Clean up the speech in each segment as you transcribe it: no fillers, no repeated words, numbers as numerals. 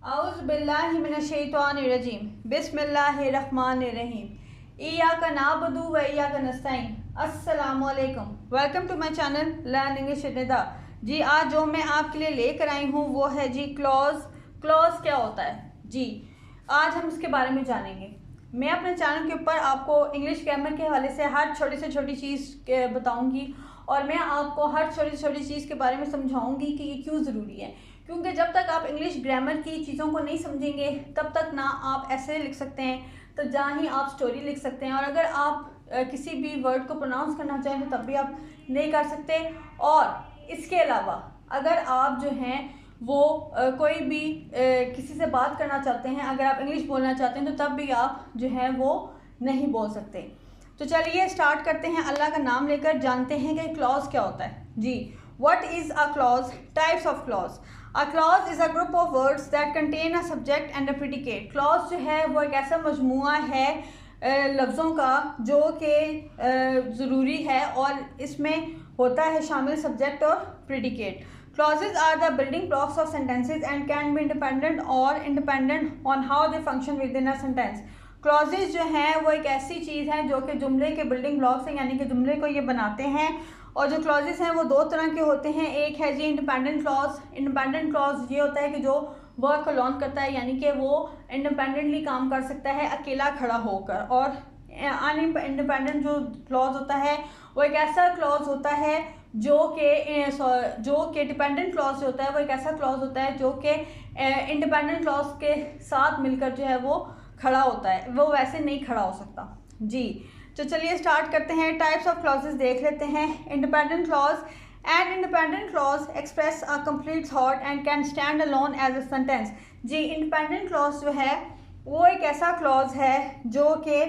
औज़ुबिल्लाहिमिनश्शैतानिर्रजीम बिस्मिल्लाहिर्रहमानिर्रहीम इय्याका नअबुदु व इय्याका नस्तईन। अस्सलामु अलैकुम, welcome to my channel learn English with Nida. जी आज जो मैं आपके लिए लेकर आई हूँ वो है जी क्लॉज। क्लॉज क्या होता है जी, आज हम इसके बारे में जानेंगे। मैं अपने चैनल के ऊपर आपको इंग्लिश ग्रामर के हवाले से हर छोटी से छोटी चीज़ बताऊंगी और मैं आपको हर छोटी से छोटी चीज़ के बारे में समझाऊंगी कि ये क्यों ज़रूरी है। क्योंकि जब तक आप इंग्लिश ग्रामर की चीज़ों को नहीं समझेंगे तब तक ना आप ऐसे लिख सकते हैं तो जहाँ ही आप स्टोरी लिख सकते हैं, और अगर आप किसी भी वर्ड को प्रोनाउंस करना चाहें तो तब भी आप नहीं कर सकते। और इसके अलावा अगर आप जो हैं वो कोई भी किसी से बात करना चाहते हैं, अगर आप इंग्लिश बोलना चाहते हैं तो तब भी आप जो है वो नहीं बोल सकते। तो चलिए स्टार्ट करते हैं, अल्लाह का नाम लेकर जानते हैं कि क्लॉज क्या होता है जी। What is a clause? Types of clause. A clause is a group of words that contain a subject and a predicate. Clause जो है वो एक ऐसा मजमुआ है लफ्ज़ों का जो कि ज़रूरी है और इसमें होता है शामिल सब्जेक्ट और predicate. Clauses are the building blocks of sentences and can be independent or independent on how they function within a sentence. Clauses जो हैं वो एक ऐसी चीज़ है जो कि जुमले के बिल्डिंग ब्लॉक्स हैं, यानी कि जुमले को ये बनाते हैं। और जो क्लॉजेस हैं वो दो तरह के होते हैं। एक है जी इंडिपेंडेंट क्लॉज। इंडिपेंडेंट क्लॉज ये होता है कि जो वर्क को लॉन्च करता है, यानी कि वो इंडिपेंडेंटली काम कर सकता है अकेला खड़ा होकर। और अनइंडिपेंडेंट जो क्लॉज होता है वो एक ऐसा क्लॉज होता है जो कि डिपेंडेंट क्लॉज होता है, वो एक ऐसा क्लॉज होता है जो कि इंडिपेंडेंट क्लॉज के साथ मिलकर जो है वो खड़ा होता है, वो वैसे नहीं खड़ा हो सकता जी। तो चलिए स्टार्ट करते हैं, टाइप्स ऑफ क्लॉजेस देख लेते हैं। Independent clause. An independent clause express a complete thought and can stand alone as a sentence. जी इंडिपेंडेंट क्लॉज जो है वो एक ऐसा क्लॉज है जो कि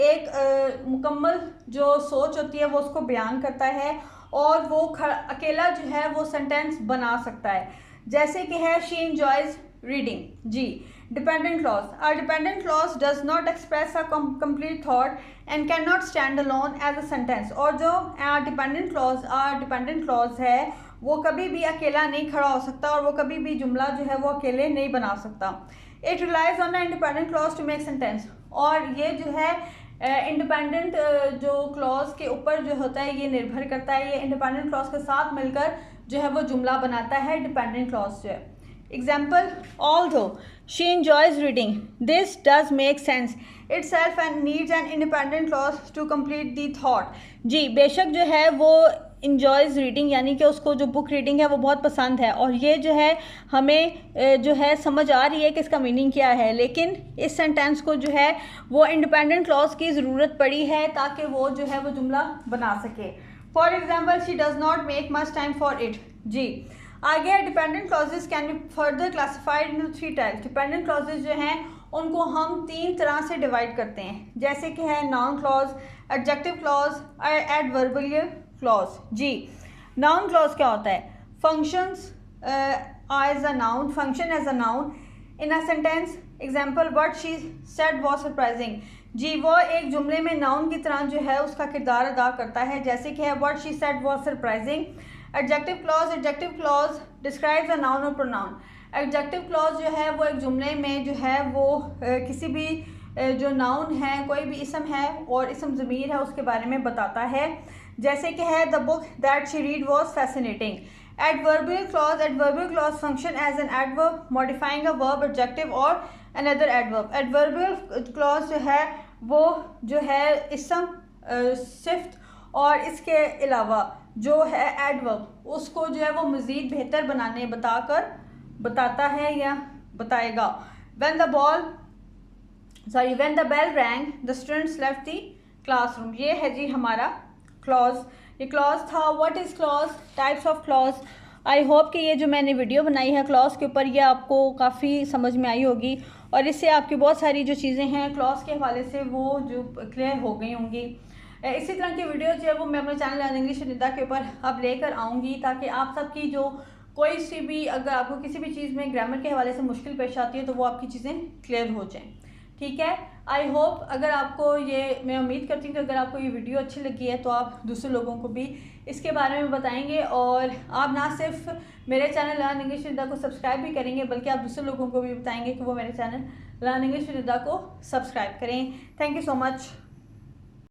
एक मुकम्मल जो सोच होती है वो उसको बयान करता है और वो अकेला जो है वो सेंटेंस बना सकता है। जैसे कि है शी एंजॉयज रीडिंग जी। Dependent clause. A dependent clause does not express a complete thought and can not stand alone as a sentence. और जो डिपेंडेंट क्लॉज है वो कभी भी अकेला नहीं खड़ा हो सकता और वो कभी भी जुमला जो है वो अकेले नहीं बना सकता। It relies on the independent clause to make sentence. और ये जो है इंडिपेंडेंट जो क्लॉज के ऊपर जो होता है ये निर्भर करता है, ये इंडिपेंडेंट क्लॉज के साथ मिलकर जो है वो जुमला बनाता है डिपेंडेंट क्लॉज जो है। Example, although she enjoys reading this does make sense itself and needs an independent clause to complete the thought. जी बेशक जो है वो इंजॉयज़ रीडिंग यानी कि उसको जो बुक रीडिंग है वो बहुत पसंद है और ये जो है हमें जो है समझ आ रही है कि इसका मीनिंग क्या है, लेकिन इस सेंटेंस को जो है वो इंडिपेंडेंट क्लॉज की ज़रूरत पड़ी है ताकि वो जो है वो जुमला बना सके। For example, she does not make much time for it जी। आगे dependent clauses can be further classified in 3 types. Dependent clauses जो हैं उनको हम 3 तरह से डिवाइड करते हैं, जैसे कि है नाउन क्लॉज, एडजेक्टिव क्लॉज और एडवर्बियल क्लॉज जी। नाउन क्लॉज क्या होता है? Functions as a noun, function as a noun in a sentence. Example, what she said was surprising जी, वो एक जुमले में नाउन की तरह जो है उसका किरदार अदा करता है, जैसे कि है what she said was surprising. Adjective clause describes a noun और प्रोनाउन। एडजेक्टिव क्लॉज जो है वो एक जुमले में जो है वो किसी भी जो नाउन है, कोई भी इसम है और इसम ज़मीर है उसके बारे में बताता है, जैसे कि है the book that she read was fascinating. Adverbial clause function as an adverb modifying a verb, adjective और अनदर एडवर्ब। एडवर्बियल क्लॉज जो है वो जो है इसम, सिफ्त और इसके अलावा जो है एडवर्ब उसको जो है वो मज़ीद बेहतर बनाने बताता है या बताएगा। When the bell rang, the students left the classroom। ये है जी हमारा क्लॉज, ये क्लॉज था। What is clause? Types of clause. I hope कि ये जो मैंने वीडियो बनाई है क्लॉज के ऊपर ये आपको काफ़ी समझ में आई होगी और इससे आपकी बहुत सारी जो चीज़ें हैं क्लॉज के हवाले से वो जो क्लियर हो गई होंगी। इसी तरह की वीडियो जो है वो मैं अपने channel learn English with Nida के ऊपर अब लेकर आऊँगी ताकि आप सबकी जो कोई सी भी अगर आपको किसी भी चीज़ में ग्रामर के हवाले से मुश्किल पेश आती है तो वो आपकी चीज़ें क्लियर हो जाएं। ठीक है। आई होप अगर आपको ये, मैं उम्मीद करती हूँ कि अगर आपको ये वीडियो अच्छी लगी है तो आप दूसरे लोगों को भी इसके बारे में बताएंगे, और आप ना सिर्फ मेरे channel learn English with Nida को सब्सक्राइब भी करेंगे बल्कि आप दूसरे लोगों को भी बताएंगे कि वो मेरे channel learn English with Nida को सब्सक्राइब करें। Thank you so much.